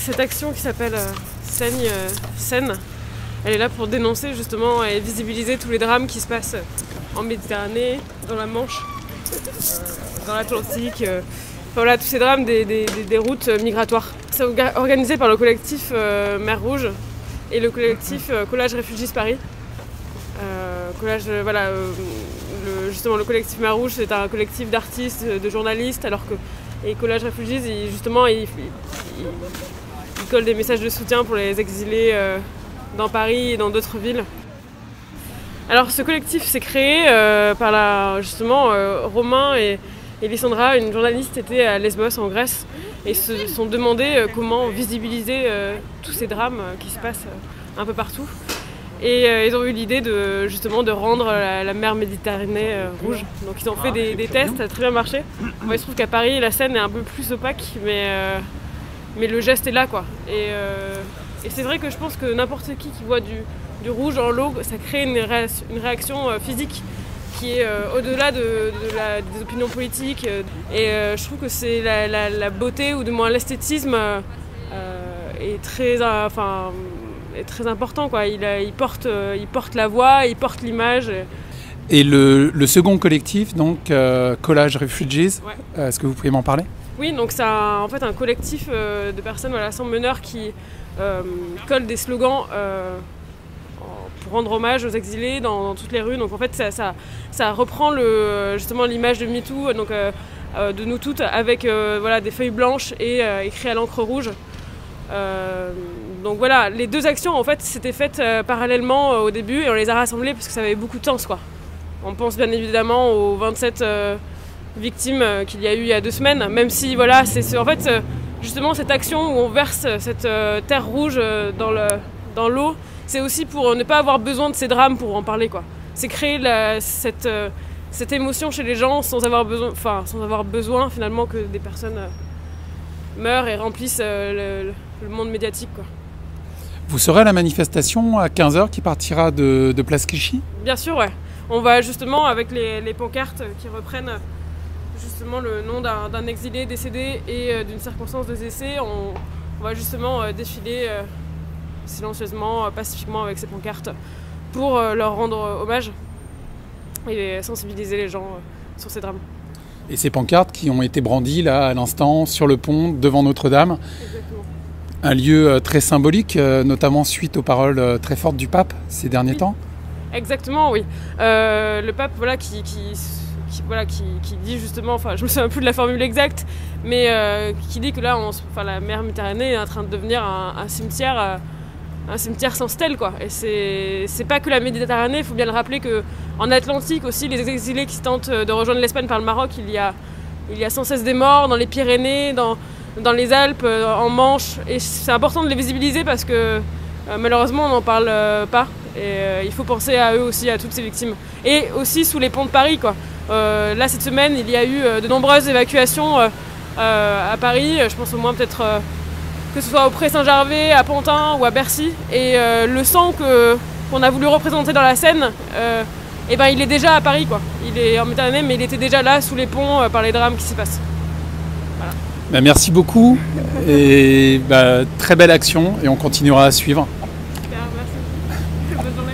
cette action qui s'appelle Saigne Seine, elle est là pour dénoncer justement et visibiliser tous les drames qui se passent en Méditerranée, dans la Manche, dans l'Atlantique, voilà, tous ces drames des routes migratoires. C'est organisé par le collectif Mer Rouge et le collectif Collage Refugees Paris. Justement, le collectif Mer Rouge, c'est un collectif d'artistes, de journalistes, alors que Collage Refugees, il colle des messages de soutien pour les exilés dans Paris et dans d'autres villes. Alors ce collectif s'est créé par Romain et Lissandra, une journaliste, était à Lesbos en Grèce et se sont demandé comment visibiliser tous ces drames qui se passent un peu partout. Et ils ont eu l'idée de rendre la mer Méditerranée rouge. Donc ils ont fait des tests, ça a très bien marché. Bon, il se trouve qu'à Paris, la Seine est un peu plus opaque, mais le geste est là, quoi. Et c'est vrai que je pense que n'importe qui voit du rouge en l'eau, ça crée une réaction physique qui est au-delà des opinions politiques. Et je trouve que c'est la beauté, ou du moins l'esthétisme, est très important, quoi. Il porte la voix, il porte l'image. Et le second collectif, donc Collage Refugees, ouais. Est-ce que vous pouvez m'en parler? Oui, donc c'est en fait un collectif de personnes, voilà, sans meneur, qui collent des slogans pour rendre hommage aux exilés dans toutes les rues. Donc en fait ça reprend justement l'image de MeToo, donc de nous toutes, avec voilà, des feuilles blanches et écrit à l'encre rouge. Donc voilà, les deux actions en fait s'étaient faites parallèlement au début, et on les a rassemblées parce que ça avait beaucoup de sens, quoi. On pense bien évidemment aux 27 victimes qu'il y a eu il y a 2 semaines, même si voilà, c'est en fait justement cette action où on verse cette terre rouge dans l'eau, c'est aussi pour ne pas avoir besoin de ces drames pour en parler, quoi. C'est créer cette émotion chez les gens sans avoir besoin finalement que des personnes meurent et remplissent le monde médiatique, quoi. Vous serez à la manifestation à 15 h qui partira de Place Clichy? Bien sûr, ouais. On va justement avec les pancartes qui reprennent justement le nom d'un exilé décédé et d'une circonstance de décès. On va justement défiler silencieusement, pacifiquement avec ces pancartes pour leur rendre hommage et sensibiliser les gens sur ces drames. Et ces pancartes qui ont été brandies là à l'instant sur le pont devant Notre-Dame. Exactement. Un lieu très symbolique, notamment suite aux paroles très fortes du pape ces derniers temps. Exactement, oui. Le pape, voilà, qui dit justement, je me souviens plus de la formule exacte, mais qui dit que là, la mer Méditerranée est en train de devenir un cimetière sans stèle, quoi. Et c'est pas que la Méditerranée, il faut bien le rappeler qu'en Atlantique aussi, les exilés qui tentent de rejoindre l'Espagne par le Maroc, il y a sans cesse des morts dans les Pyrénées, dans les Alpes, en Manche, et c'est important de les visibiliser parce que malheureusement on n'en parle pas, et il faut penser à eux aussi, à toutes ces victimes. Et aussi sous les ponts de Paris, quoi. Là cette semaine il y a eu de nombreuses évacuations à Paris, je pense au moins peut-être que ce soit au Pré-Saint-Gervais, à Pantin ou à Bercy, et le sang qu'on a voulu représenter dans la Seine, il est déjà à Paris, quoi. Il est en Méditerranée, mais il était déjà là sous les ponts par les drames qui s'y passent. Voilà. Merci beaucoup et très belle action, et on continuera à suivre. Super, merci. Bonne journée.